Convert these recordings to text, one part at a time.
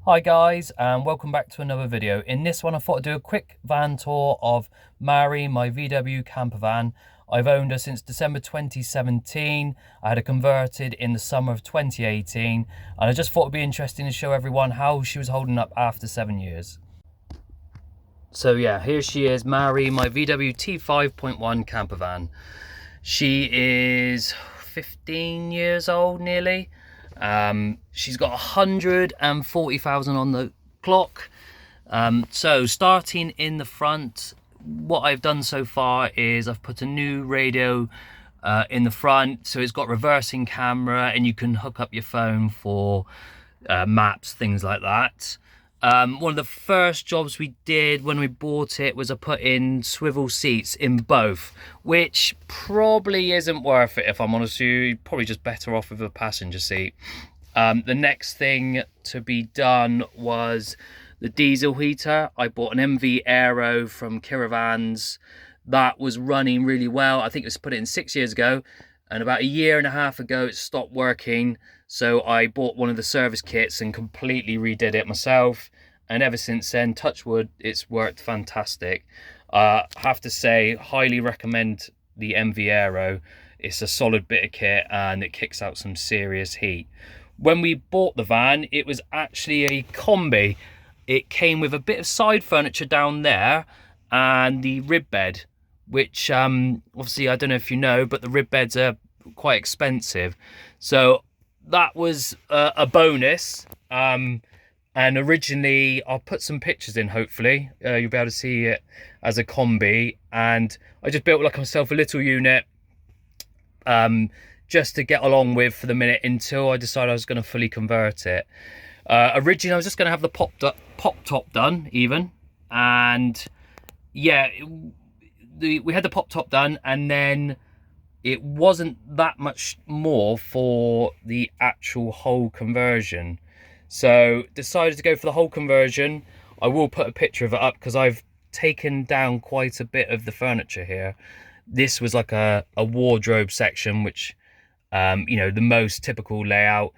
Hi guys, and welcome back to another video. In this one I thought I'd do a quick van tour of Mary, my VW camper van. I've owned her since December 2017. I had her converted in the summer of 2018, and I just thought it'd be interesting to show everyone how she was holding up after 7 years. So yeah, here she is, Mary, my VW T5.1 camper van. She is 15 years old nearly. She's got 140,000 on the clock. So starting in the front, what I've done so far is I've put a new radio in the front, so it's got reversing camera and you can hook up your phone for maps, things like that. One of the first jobs we did when we bought it was I put in swivel seats in both, which probably isn't worth it if I'm honest with you. You're probably just better off with a passenger seat. The next thing to be done was the diesel heater. I bought an MV Aero from Caravans that was running really well. I think it was put in 6 years ago, and about a year and a half ago it stopped working. So I bought one of the service kits and completely redid it myself. And ever since then, touch wood, it's worked fantastic. I have to say, highly recommend the MV Aero. It's a solid bit of kit and it kicks out some serious heat. When we bought the van, it was actually a combi. It came with a bit of side furniture down there and the rib bed, which obviously, I don't know if you know, but the rib beds are quite expensive. So that was a bonus. And originally, I'll put some pictures in, hopefully. You'll be able to see it as a combi. And I just built like myself a little unit just to get along with for the minute until I decided I was going to fully convert it. Originally, I was just going to have the pop top done even. And yeah, we had the pop top done, and then it wasn't that much more for the actual whole conversion. So decided to go for the whole conversion. I will put a picture of it up because I've taken down quite a bit of the furniture here. This was like a wardrobe section, which, you know, the most typical layout.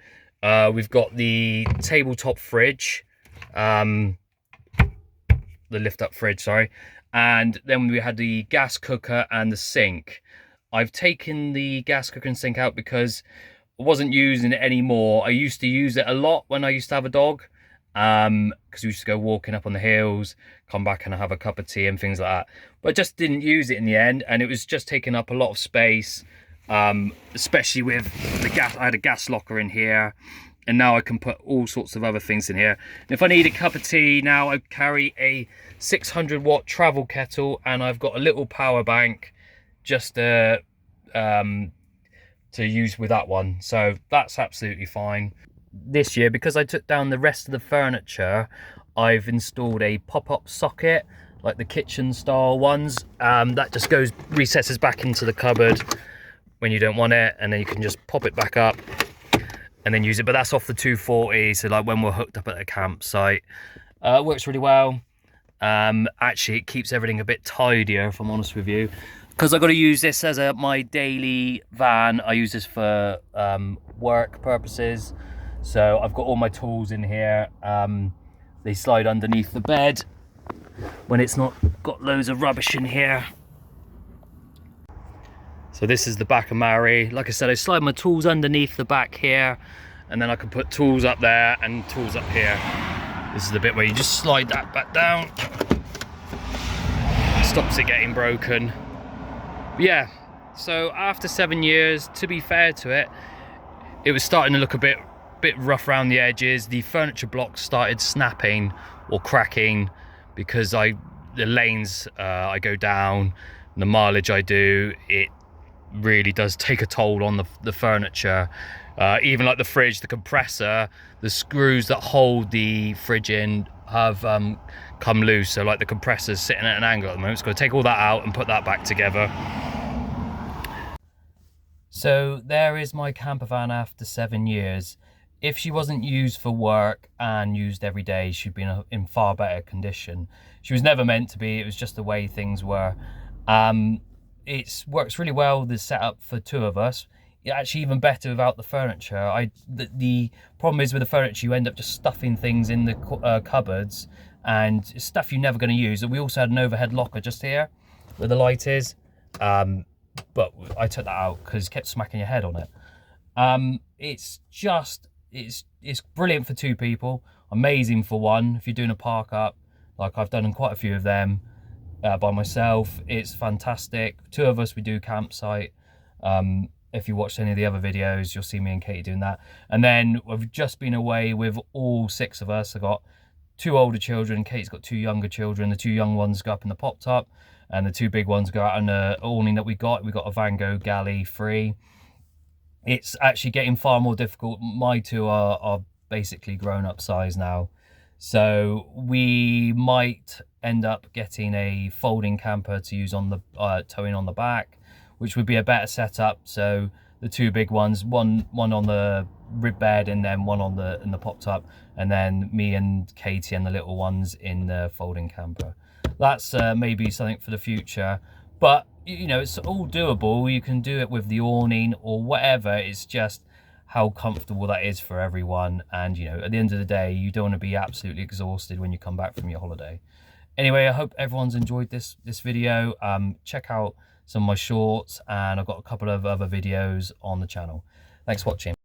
We've got the tabletop fridge, the lift up fridge, sorry. And then we had the gas cooker and the sink. I've taken the gas cooker and sink out because I wasn't using it anymore. I used to use it a lot when I used to have a dog, because we used to go walking up on the hills, come back and have a cup of tea and things like that. But I just didn't use it in the end, and it was just taking up a lot of space, especially with the gas. I had a gas locker in here, and now I can put all sorts of other things in here. And if I need a cup of tea now, I carry a 600-watt travel kettle, and I've got a little power bank just to use with that one. So that's absolutely fine. This year, because I took down the rest of the furniture, I've installed a pop-up socket, like the kitchen style ones. That just recesses back into the cupboard when you don't want it, and then you can just pop it back up and then use it. But that's off the 240, so like when we're hooked up at a campsite, works really well. Actually, it keeps everything a bit tidier, if I'm honest with you, because I've got to use this as my daily van. I use this for work purposes. So I've got all my tools in here. They slide underneath the bed when it's not got loads of rubbish in here. So this is the back of Mary. Like I said, I slide my tools underneath the back here, and then I can put tools up there and tools up here. This is the bit where you just slide that back down. Stops it getting broken. Yeah, so after 7 years, to be fair to it, it was starting to look a bit rough around the edges. The furniture blocks started snapping or cracking because the lanes I go down, the mileage I do, it really does take a toll on the furniture. Even like the fridge, the compressor, the screws that hold the fridge in have come loose. So like the compressor's sitting at an angle at the moment. It's got to take all that out and put that back together. So there is my camper van after 7 years. If she wasn't used for work and used every day, she'd be in far better condition. She was never meant to be. It was just the way things were. It works really well, the setup for two of us. actually even better without the furniture. The problem is with the furniture, you end up just stuffing things in the cupboards, and stuff you're never going to use. And we also had an overhead locker just here where the light is, but I took that out because it kept smacking your head on it. It's brilliant for 2 people, amazing for 1 if you're doing a park up, like I've done quite a few of them by myself. It's fantastic. 2 of us, we do campsite. If you watched any of the other videos, you'll see me and Katie doing that. And then we've just been away with all 6 of us. I got 2 older children, Kate's got 2 younger children. The 2 young ones go up in the pop top, and the 2 big ones go out on the awning that we got. We got a Van Gogh Galley 3. It's actually getting far more difficult. My 2 are basically grown-up size now, so we might end up getting a folding camper to use on the towing on the back, which would be a better setup. So the 2 big ones, one on the rib bed and then one in the pop top, and then me and Katie and the little ones in the folding camper. That's maybe something for the future, but you know, it's all doable. You can do it with the awning or whatever. It's just how comfortable that is for everyone. And you know, at the end of the day, you don't want to be absolutely exhausted when you come back from your holiday. Anyway, I hope everyone's enjoyed this video. Check out some of my shorts, and I've got a couple of other videos on the channel. Thanks for watching.